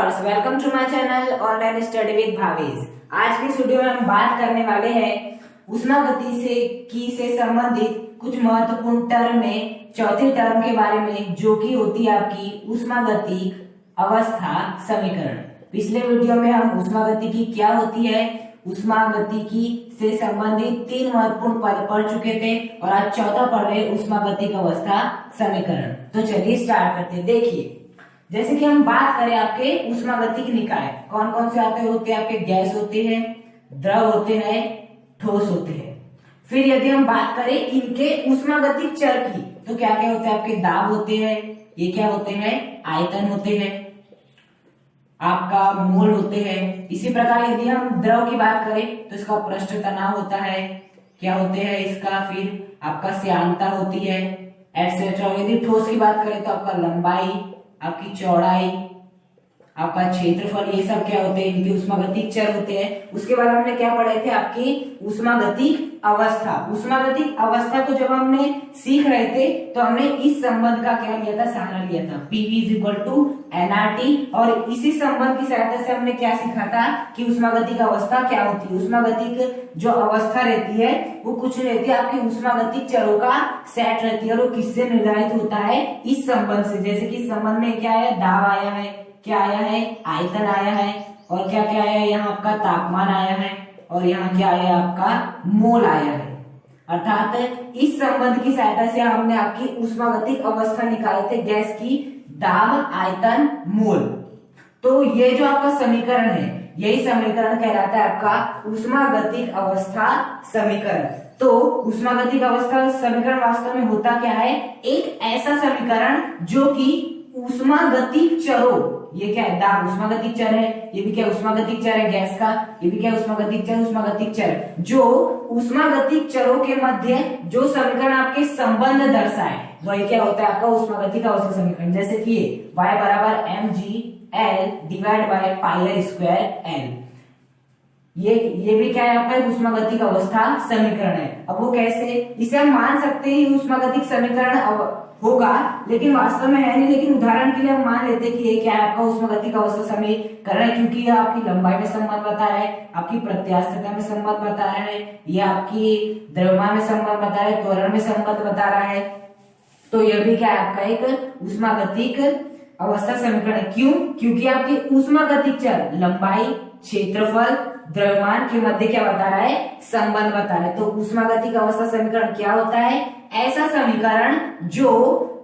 Viewers, welcome to my channel online study with Bhavesh. आज की इस वीडियो में हम बात करने वाले हैं ऊष्मागति से संबंधित कुछ महत्वपूर्ण टर्म में चौथी टर्म के बारे में, जो कि होती है आपकी ऊष्मागतिक अवस्था समीकरण। पिछले वीडियो में हम ऊष्मागतिकी क्या होती है, ऊष्मागतिकी से संबंधित तीन महत्वपूर्ण पद पढ़ चुके थे और आज चौथा पढ़ रहे ऊष्मागतिक अवस्था समीकरण। तो चलिए स्टार्ट करते हैं। देखिए, जैसे कि हम बात करें आपके ऊष्मागतिक निकाय कौन कौन से होते हैं आपके गैस होते हैं, द्रव होते हैं, ठोस होते हैं। फिर यदि हम बात करें इनके ऊष्मागतिक चर की, तो क्या क्या होते हैं आपके दाब होते हैं, ये क्या होते हैं आयतन होते हैं, आपका मोल होते हैं। इसी प्रकार यदि हम द्रव की बात करें तो इसका पृष्ठ तनाव होता है, क्या होते हैं इसका, फिर आपका श्यानता होती है एटसेट्रा। यदि ठोस की बात करें तो आपका लंबाई, आपकी चौड़ाई, आपका क्षेत्रफल, ये सब क्या होते हैं इनके ऊष्मागतिक चर होते हैं। उसके बाद हमने क्या पढ़े थे आपकी ऊष्मागतिक अवस्था। ऊष्मागतिक अवस्था को जब हमने सीख रहे थे तो हमने इस संबंध का क्या लिया था, सहारा लिया था, PV = nRT। और इसी संबंध की सहायता से हमने क्या सीखा था कि ऊष्मागतिक अवस्था क्या होती है। ऊष्मागतिक जो अवस्था रहती है वो कुछ नहीं रहती है, आपकी ऊष्मागतिक चरों का सेट रहती है और वो किससे निर्धारित होता है, इस संबंध से। जैसे कि इस संबंध में क्या है, दाब आया है, क्या आया है, आयतन आया है, और क्या क्या आया है, यहाँ आपका तापमान आया है, और यहाँ क्या आया है, आपका मोल आया है। अर्थात इस संबंध की सहायता से हमने आपकी ऊष्मागतिक अवस्था निकाले थे, गैस की दाब, आयतन, मोल। तो ये जो आपका समीकरण है, यही समीकरण कहलाता है आपका ऊष्मागतिक अवस्था समीकरण। तो ऊष्मागतिक अवस्था समीकरण वास्तव में होता क्या है, एक ऐसा समीकरण जो कि ऊष्मागतिक चरों, ये क्या है, दाब ऊष्मागतिक चर है, ये भी क्या ऊष्मागतिक चर है गैस का, ये भी क्या ऊष्मागतिक चर, ऊष्मागतिक चर, जो ऊष्मागतिक चरों के मध्य जो समीकरण आपके संबंध दर्शाए वही क्या होता है आपका ऊष्मागतिक अवस्था समीकरण। जैसे कि y = mg/L/πr²L, ये भी क्या है आपका ऊष्मागतिक अवस्था समीकरण है। अब वो कैसे, इसे हम मान सकते हैं ऊष्मागतिक समीकरण होगा, लेकिन वास्तव में है नहीं। लेकिन उदाहरण के लिए हम मान लेते हैं कि ये क्या है आपका ऊष्मागतिक अवस्था समीकरण है, क्योंकि ये आपकी लंबाई में संबंध बता रहा है, आपकी प्रत्यास्थता में संबंध बता रहा है, ये आपकी द्रव्यमान में संबंध बता रहा है, त्वरण में संबंध बता रहा है। तो यह भी क्या है आपका एक ऊष्मागतिक अवस्था समीकरण है। क्यों? क्योंकि आपकी ऊष्मागतिक चर लंबाई, क्षेत्रफल, द्रव्यमान के मध्य क्या बता रहा है, संबंध बता रहा है। तो ऊष्मागतिक अवस्था समीकरण क्या होता है, ऐसा समीकरण जो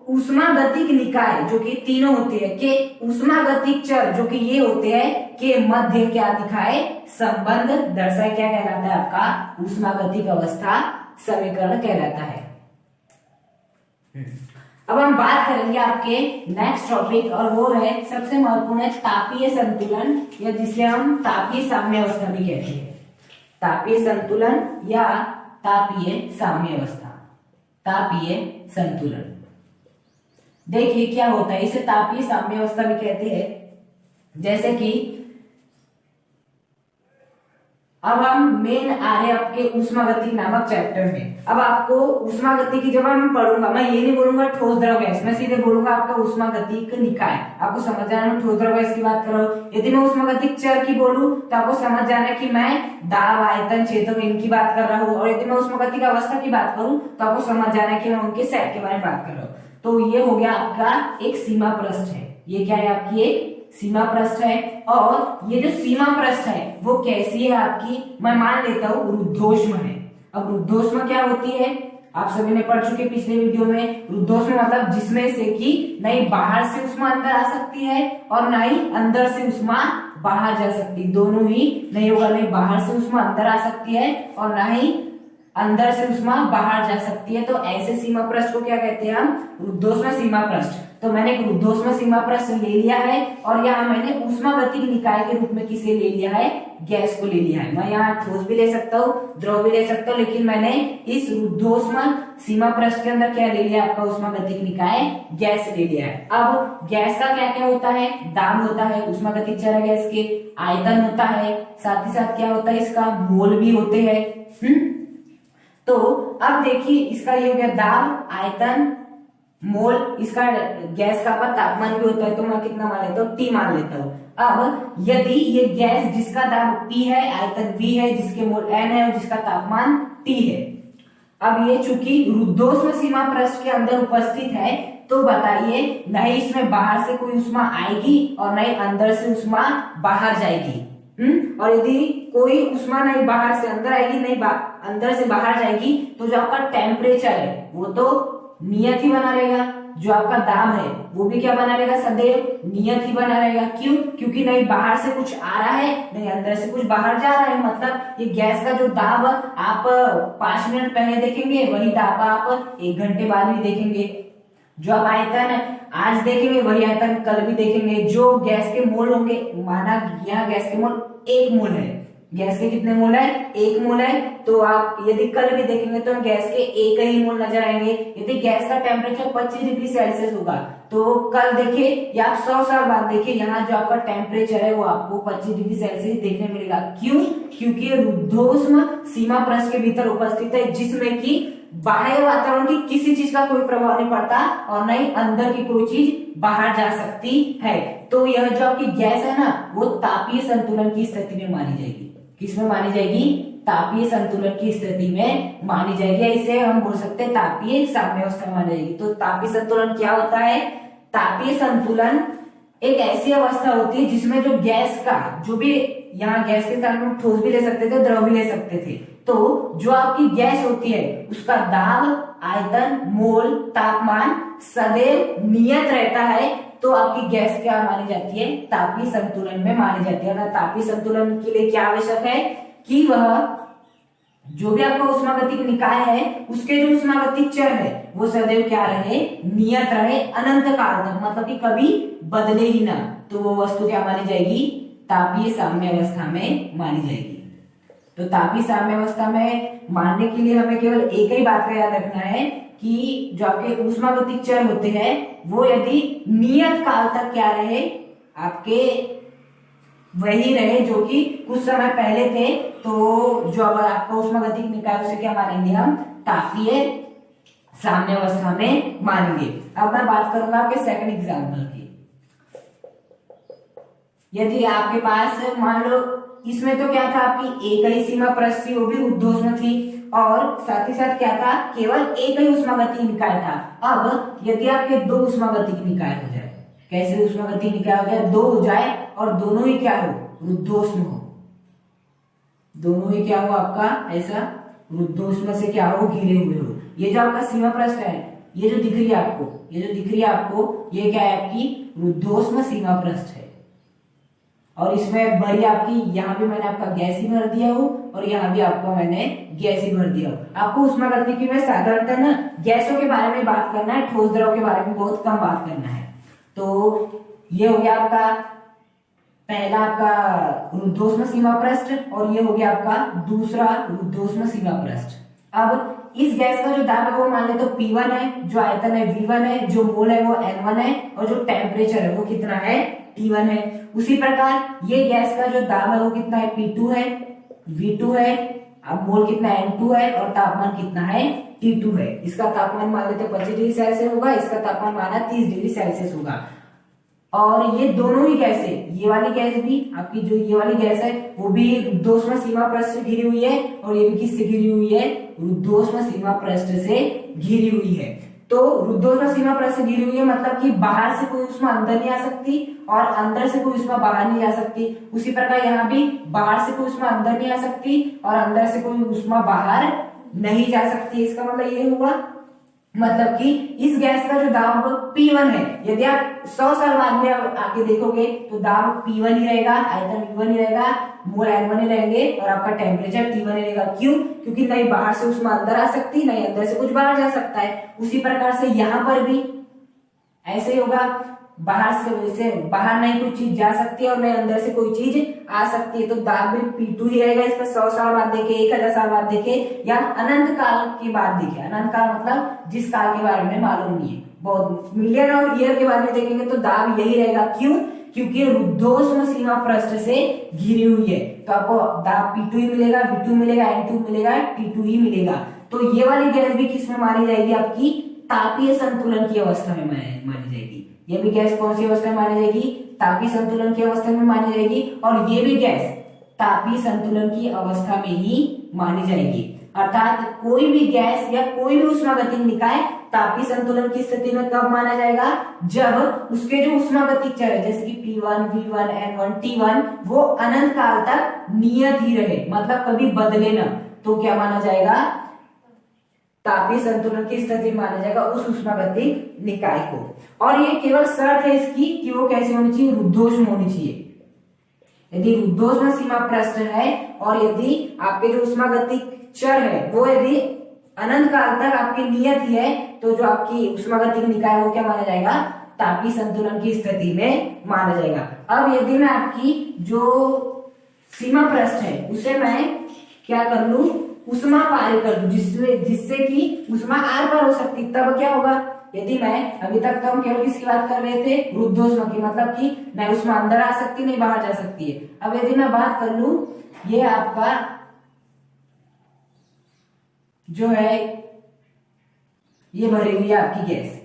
ऊष्मागतिक निकाय, जो कि तीनों होते हैं, के ऊष्मागतिक चर जो कि ये होते हैं, के मध्य क्या दिखाए, संबंध दर्शाए, क्या कहलाता है आपका ऊष्मागतिक अवस्था समीकरण कहलाता है। अब हम बात करेंगे आपके नेक्स्ट टॉपिक, और वो है सबसे महत्वपूर्ण है तापीय संतुलन, या जिसे हम तापीय साम्य अवस्था भी कहते हैं। तापीय संतुलन या तापीय साम्य अवस्था, तापीय संतुलन। देखिए क्या होता है, इसे तापीय साम्य अवस्था भी कहते हैं। जैसे कि अब हम मेन आ रहे आपके ऊष्मागतिक नामक चैप्टर में। अब आपको ऊष्मागतिकी जब हम पढ़ूंगा, मैं ये नहीं बोलूंगा ठोस द्रव गैस, मैं सीधे बोलूंगा आपका ऊष्मागतिक निकाय। आपको समझ जाना ठोस द्रव गैस की बात करो। यदि मैं ऊष्मागतिक चर की बोलूं तो आपको समझ जाना कि मैं दाब, आयतन, क्षेत्रफल इनकी बात कर रहा हूँ, और यदि मैं ऊष्मागतिक अवस्था की बात करूं तो आपको समझ जाना कि मैं उनके सेट के बारे में बात कर रहा हूँ। तो ये हो गया आपका एक सीमा पृष्ठ है, ये क्या है आपकी एक सीमा पृष्ठ है। और ये जो सीमा पृष्ठ है वो कैसी है आपकी, मैं मान लेता हूँ रुद्धोष्म है। अब रुद्धोष्म क्या होती है, आप सभी ने पढ़ चुके पिछले वीडियो में। रुद्धोष्म मतलब जिसमें से कि नहीं बाहर से उष्मा अंदर आ सकती है और ना ही अंदर से उष्मा बाहर जा सकती, दोनों ही नहीं होगा। नहीं बाहर से उष्मा अंदर आ सकती है और ना ही अंदर से उष्मा बाहर जा सकती है। तो ऐसे सीमा पृष्ठ को क्या कहते हैं हम, रुद्धोष्म सीमा पृष्ठ। तो मैंने एक रुद्धोष्म सीमा पृष्ठ ले लिया है, और यहाँ मैंने ऊष्मागतिक निकाय के रूप में किसे ले लिया है, गैस को ले लिया है। मैं यहाँ ठोस भी ले सकता हूँ, द्रव भी ले सकता हूँ, लेकिन मैंने इस रुद्धोष्म सीमा पृष्ठ के अंदर क्या ले लिया आपका ऊष्मागतिक निकाय, गैस ले लिया है। अब गैस का क्या क्या होता है, दाब होता है, ऊष्मागतिक चर है गैस के, आयतन होता है, साथ ही साथ क्या होता है इसका मोल भी होते हैं। तो अब देखिए इसका ये हो गया दाब, आयतन, मोल इसका गैस का तापमान भी होता है, तो मैं कितना मान लेता हूँ, टी मान लेता हूँ। अब यदि ये गैस जिसका दाब P है, आयतन V है, जिसके मोल N है और जिसका तापमान T है, अब ये चूंकि रुद्धोष्म सीमा पृष्ठ के अंदर उपस्थित है, तो बताइए नहीं इसमें बाहर से कोई ऊष्मा आएगी और नहीं अंदर से ऊष्मा बाहर जाएगी। और यदि कोई ऊष्मा नहीं बाहर से अंदर आएगी, नहीं अंदर से बाहर जाएगी, तो जो आपका टेम्परेचर है वो तो नियत ही बना रहेगा, जो आपका दाब है वो भी क्या बना रहेगा, सदैव नियत ही बना रहेगा। क्यों? क्योंकि नहीं बाहर से कुछ आ रहा है, नहीं अंदर से कुछ बाहर जा रहा है। मतलब ये गैस का जो दाब आप 5 मिनट पहले देखेंगे, वही दाब आप 1 घंटे बाद भी देखेंगे। जो आप आयतन आज देखेंगे, वही आयतन कल भी देखेंगे। जो गैस के मोल होंगे, माना यहाँ गैस के मोल 1 मोल है, गैस के कितने मोल है, 1 मोल है, तो आप यदि कल भी देखेंगे तो गैस के 1 ही मोल नजर आएंगे। यदि गैस का टेम्परेचर 25 डिग्री सेल्सियस होगा, तो कल देखिए या 100 साल बाद देखिए, यहाँ जो आपका टेम्परेचर है वो आपको 25 डिग्री सेल्सियस देखने मिलेगा। क्यों? क्योंकि ये रुद्धोष्म सीमा पृष्ठ के भीतर उपस्थित है, जिसमें कि बाह्य वातावरण की किसी चीज का कोई प्रभाव नहीं पड़ता और नहीं अंदर की कोई चीज बाहर जा सकती है। तो यह जो आपकी गैस है ना, वो तापीय संतुलन की स्थिति में मानी जाएगी। किसमें मानी जाएगी? तापीय संतुलन की स्थिति में मानी जाएगी। इसे हम बोल सकते हैं तापीय साम्यावस्था मानी जाएगी। तो तापीय संतुलन क्या होता है? तापीय संतुलन एक ऐसी अवस्था होती है जिसमें जो गैस का जो भी, यहाँ गैस के साथ हम ठोस भी ले सकते थे, द्रव भी ले सकते थे, तो जो आपकी गैस होती है उसका दाब, आयतन, मोल, तापमान सदैव नियत रहता है। तो आपकी गैस क्या मानी जाती है? तापीय संतुलन में मानी जाती है। तापीय संतुलन के लिए क्या आवश्यक है कि वह जो भी आपका उष्मागतिक निकाय है, उसके जो उष्मागतिक चर है वो सदैव क्या रहे? नियत रहे, अनंत काल तक, मतलब कि कभी बदले ही ना। तो वो वस्तु क्या मानी जाएगी? तापीय साम्यावस्था में मानी जाएगी। तो तापीय साम्यावस्था में मानने के लिए हमें केवल एक ही बात का याद रखना है कि जो आपके उष्मागतिक चर होते हैं वो यदि नियत काल तक क्या रहे, आपके वही रहे जो कि कुछ समय पहले थे, तो जो अगर आपका उष्मागतिक निकाय उसे क्या मानेंगे हम? तापीय साम्यावस्था में मानेंगे। अब मैं बात करूंगा आपके सेकंड एग्जाम्पल की। यदि आपके पास मान लो, इसमें तो क्या था, आपकी एक ही सीमा पृष्ठ थी, वो भी रुद्धोष्म थी, और साथ ही साथ क्या था, केवल एक ही उष्मागतिक निकाय था। अब यदि आपके 2 उष्मागतिक निकाय हो जाए, कैसे उष्मागतिक निकाय हो जाए? 2 हो जाए और दोनों ही क्या हो? रुद्धोष्म हो। दोनों ही क्या हो आपका? ऐसा रुद्धोष्म से क्या हो? घिरे हुए हो। ये जो आपका सीमा पृष्ठ है, ये जो दिख रही है आपको, ये जो दिख रही है आपको, ये क्या है? आपकी रुद्धोष्म सीमा पृष्ठ है। और इसमें भरी आपकी, यहाँ भी मैंने आपका गैस ही भर दिया हो और यहाँ भी आपको मैंने गैस ही भर दिया हो। आपको उष्मागतिकी में साधारणतः ना गैसों के बारे में बात करना है, ठोस द्रव के बारे में बहुत कम बात करना है। तो ये हो गया आपका पहला आपका रुद्धोष्म सीमा पृष्ठ, और ये हो गया आपका दूसरा रुद्धोष्म सीमा पृष्ठ। अब इस गैस का जो दाब है वो मान ले तो P1 है, जो आयतन है V1 है, जो मोल है वो N1 है, और जो टेम्परेचर है वो कितना है? T1 है। उसी प्रकार ये गैस का जो दाब है वो कितना है? P2 है, V2 है, अब मोल कितना है? N2 है, और तापमान कितना है? T2 है। इसका तापमान मान लेते 25 डिग्री सेल्सियस होगा, इसका तापमान माना 30 डिग्री सेल्सियस होगा। और ये दोनों ही गैस है, ये वाली गैस भी आपकी, जो ये वाली गैस है वो भी रुद्धोष्म सीमा पृष्ठ से घिरी हुई है, और ये भी किससे घिरी हुई है? रुद्धोष्म सीमा पृष्ठ से घिरी हुई है। तो रुद्धोष्म सीमा पृष्ठ से घिरी हुई है मतलब कि बाहर से कोई उष्मा अंदर नहीं आ सकती और अंदर से कोई उष्मा बाहर नहीं जा सकती। उसी प्रकार यहाँ भी बाहर से कोई उष्मा अंदर नहीं आ सकती और अंदर से कोई उष्मा बाहर नहीं जा सकती। इसका मतलब ये हुआ, मतलब कि इस गैस का जो दाब P1 है, यदि आप 100 साल बाद में आके देखोगे तो दाब P1 ही रहेगा, आयतन V1 ही रहेगा, मोल N1 ही रहेंगे, और आपका टेम्परेचर T1 ही रहेगा। क्यों? क्योंकि नहीं बाहर से उष्मा अंदर आ सकती, नहीं अंदर से कुछ बाहर जा सकता है। उसी प्रकार से यहाँ पर भी ऐसे ही होगा, बाहर से बाहर नहीं कोई चीज जा सकती है और नहीं अंदर से कोई चीज आ सकती है। तो दाब भी P2 ही रहेगा। इसका 100 साल बाद देखे, 1000 साल बाद देखे, या अनंत काल के बाद देखे। अनंत काल मतलब जिस काल के बारे में मालूम नहीं है, बहुत मिलियन और ईयर के बारे में देखेंगे तो दाब यही रहेगा। क्यों? क्योंकि रुद्धोष्म सीमा पृष्ठ से घिरी हुई है, तो आपको दाब P2 ही मिलेगा, V2 मिलेगा, N2 मिलेगा, T2 ही मिलेगा। तो ये वाली गैस भी किसमें मानी जाएगी? आपकी तापीय संतुलन की अवस्था में मानी जाएगी। ये भी गैस कौन सी अवस्था में मानी जाएगी? तापीय संतुलन की अवस्था में मानी जाएगी। और ये भी गैस तापीय संतुलन की अवस्था में ही मानी जाएगी। अर्थात कोई भी गैस या कोई भी ऊष्मागतिक निकाय तापीय संतुलन की स्थिति में कब माना जाएगा? जब उसके जो ऊष्मागतिक चर है जैसे कि P1, V1, N1, T1 वो अनंत काल तक नियत ही रहे, मतलब कभी बदले ना, तो क्या माना जाएगा? तापीय संतुलन की स्थिति माना जाएगा उस ऊष्मागतिक निकाय को। और ये केवल शर्त है इसकी कि वो कैसी होनी चाहिए? रुद्धोष्म होनी चाहिए। यदि रुद्धोष्म सीमा प्रश्न है और यदि आपके जो ऊष्मागतिक चर है वो यदि अनंत काल तक आपकी नियत ही है, तो जो आपकी ऊष्मागतिक निकाय वो क्या माना जाएगा? तापीय संतुलन की स्थिति में माना जाएगा। अब यदि मैं आपकी जो सीमा पृष्ठ है उसे मैं क्या कर लूं? ऊष्मा पार कर दूं, जिससे कि ऊष्मा आर पार हो सकती, तब क्या होगा? यदि मैं अभी तक तो हम केवल किसकी बात कर रहे थे? रुद्धोष्म की, मतलब कि न ऊष्मा अंदर आ सकती नहीं बाहर जा सकती है। अब यदि मैं बात कर लूं, ये आपका जो है ये भरी हुई है आपकी गैस,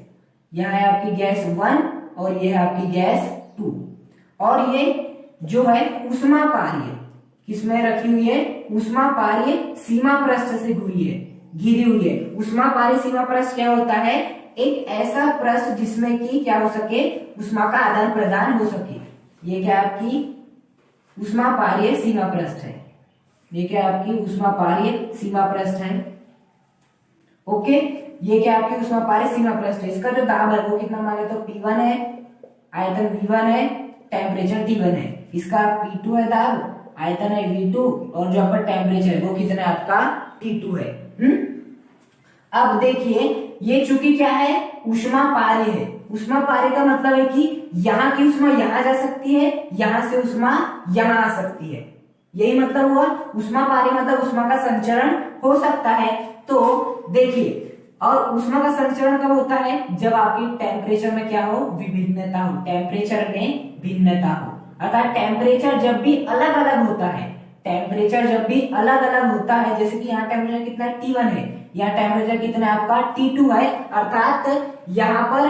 यहाँ है आपकी गैस 1 और ये है आपकी गैस 2, और ये जो है ऊष्मा पार्य किसमें रखी हुई है? ऊष्मा पार्य सीमा पृष्ठ से घिरी हुई है। ऊष्मा पार्य सीमा पृष्ठ क्या होता है? एक ऐसा पृष्ठ जिसमें कि क्या हो सके? ऊष्मा का आदान प्रदान हो सके। ये क्या आपकी ऊष्मा पार्य सीमा पृष्ठ है। ये क्या आपकी ऊष्मा पार्य सीमा पृष्ठ है। ओके, ये क्या आपकी ऊष्मा पार्य सीमा पृष्ठ है। इसका जो दाब है वो कितना माने? तो P1 है, आयतन V1 है, टेम्परेचर T1 है। इसका P2 है दाब, आयतन है V2 और जो आपका टेम्परेचर है वो कितना है आपका? T2 है। अब देखिए ये चूंकि क्या है? ऊष्मा पार्य है। ऊष्मा पार्य का मतलब है कि यहाँ की ऊष्मा यहाँ जा सकती है, यहाँ से ऊष्मा यहाँ आ सकती है, यही मतलब हुआ। ऊष्मा पार्य मतलब ऊष्मा का संचरण हो सकता है। तो देखिए, और ऊष्मा का संचरण कब होता है? जब आपकी टेम्परेचर में क्या हो? विभिन्नता हो, टेम्परेचर में भिन्नता हो। अर्थात टेम्परेचर जब भी अलग अलग होता है, टेम्परेचर जब भी अलग अलग होता है, जैसे कि यहाँ टेम्परेचर कितना T1 है, यहाँ टेम्परेचर कितना है आपका? T2 है। अर्थात यहाँ पर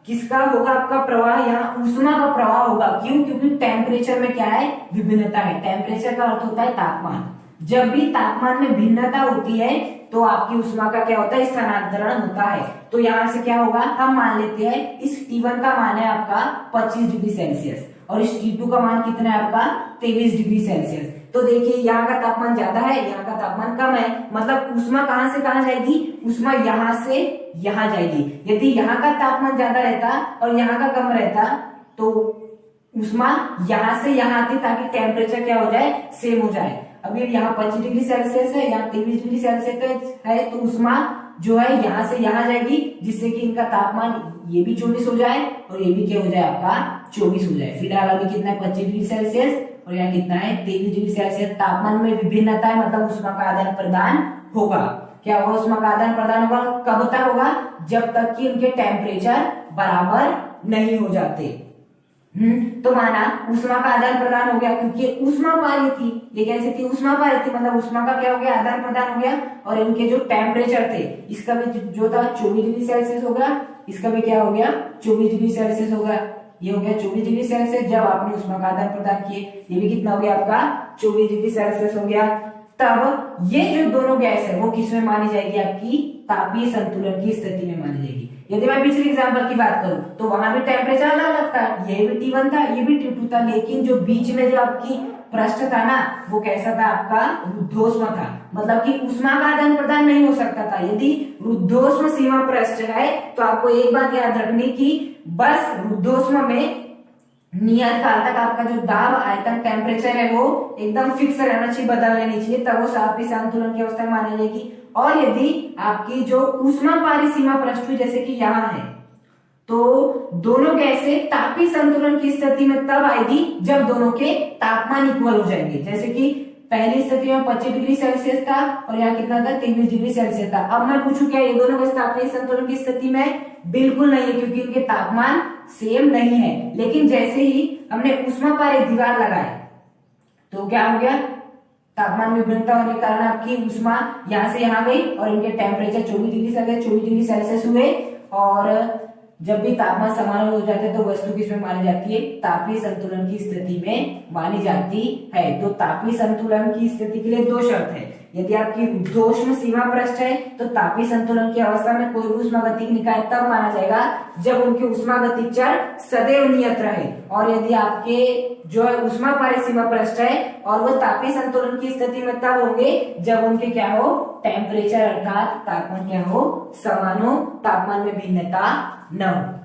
किसका होगा आपका प्रवाह? यहाँ ऊष्मा का प्रवाह होगा। क्यों? क्योंकि टेम्परेचर में क्या है? विभिन्नता है। टेम्परेचर का अर्थ होता है तापमान। जब भी तापमान में भिन्नता होती है तो आपकी ऊष्मा का क्या होता है? स्थानांतरण होता है। तो यहाँ से क्या होगा? हम मान लेते हैं इस T1 का मान है आपका 25 डिग्री सेल्सियस और इस T2 का मान कितना है आपका? 23 डिग्री सेल्सियस। तो देखिए यहाँ का तापमान ज्यादा है, यहाँ का तापमान कम है, मतलब ऊष्मा कहां से कहां जाएगी? ऊष्मा यहाँ से यहाँ जाएगी। यदि यहाँ का तापमान ज्यादा रहता और यहाँ का कम रहता तो ऊष्मा यहाँ से यहाँ आती, ताकि टेम्परेचर क्या हो जाए? सेम हो जाए। अभी यहाँ 25 डिग्री सेल्सियस है, यहाँ 23 डिग्री सेल्सियस है, तो ऊष्मा जो है यहाँ से यहाँ जाएगी, जिससे कि इनका तापमान ये भी 24 हो जाए और ये भी क्या हो जाए आपका? 24 हो जाए। फिलहाल अभी कितना है? 25 डिग्री सेल्सियस और यहाँ कितना है? 23 डिग्री सेल्सियस। तापमान में विभिन्नता है, मतलब ऊष्मा का आदान प्रदान होगा। क्या होगा? ऊष्मा का आदान प्रदान होगा। कब तक होगा? जब तक कि इनके टेम्परेचर बराबर नहीं हो जाते। तो माना ऊष्मा का आदान प्रदान हो गया, क्योंकि ऊष्मा पार्य थी। ये कैसे थी? ऊष्मा पार्य थी, मतलब ऊष्मा का क्या हो गया? आदान प्रदान हो गया। और इनके जो टेम्परेचर थे, इसका भी जो था 24 डिग्री सेल्सियस हो गया, इसका भी क्या हो गया? 24 डिग्री सेल्सियस हो गया। ये हो गया 24 डिग्री सेल्सियस जब आपने ऊष्मा का आदान प्रदान किए। ये भी कितना हो गया आपका? 24 डिग्री सेल्सियस हो गया। तब ये जो दोनों गैस है वो किस में मानी जाएगी? आपकी तापीय संतुलन की स्थिति में मानी जाएगी। यदि मैं पिछले एग्जांपल की बात करूं तो वहां भी टेम्परेचर अलग अलग था, ये भी T1 था, ये भी T2 था, लेकिन जो बीच में जो आपकी पृष्ठ था ना वो कैसा था? आपका रुद्धोष्म था। मतलब कि ऊष्मा का आदान प्रदान नहीं हो सकता था। यदि रुद्धोष्म सीमा पृष्ठ है तो आपको एक बात याद रखनी की बस रुद्धोष्म में नियत काल तक आपका जो दाब, आयतन, टेम्परेचर है वो एकदम फिक्स रहना चाहिए, बदलना नहीं चाहिए, तब वो तापीय संतुलन की अवस्था में मानी जाएगी। और यदि आपकी जो ऊष्मा पारी सीमा पृष्ठ हुई जैसे कि यहाँ है, तो दोनों गैसें तापीय संतुलन की स्थिति में तब आएगी जब दोनों के तापमान इक्वल हो जाएंगे। जैसे कि पहली स्थिति में 25 डिग्री सेल्सियस था और यहाँ कितना था? 23 डिग्री सेल्सियस था। अब मैं पूछूं क्या ये दोनों गैस तापीय संतुलन की स्थिति में? बिल्कुल नहीं है, क्योंकि इनके तापमान सेम नहीं है। लेकिन जैसे ही हमने ऊष्मा पारी दीवार लगाए तो क्या हो गया? तापमान में भिन्नता होने के कारण आपकी ऊष्मा यहाँ से यहाँ गई और इनके टेम्परेचर 24 डिग्री सेल्सियस हुए और जब भी तापमान समान हो जाते हैं तो वस्तु किसमें मानी जाती है, तापीय संतुलन की स्थिति में मानी जाती है। तो तापीय संतुलन की स्थिति के लिए दो शर्त है। यदि आपकी ऊर्ध्वाधर सीमा पृष्ठ है तो तापीय संतुलन की अवस्था में कोई भी ऊष्मागतिक निकाय तब माना जाएगा जब उनके ऊष्मागतिक चर सदैव नियत रहे। और यदि आपके जो है ऊष्मापारी सीमा पृष्ठ है और वो तापीय संतुलन की स्थिति में तब होंगे जब उनके क्या हो, टेम्परेचर अर्थात तापमान क्या हो, समान हो, तापमान में भिन्नता न हो।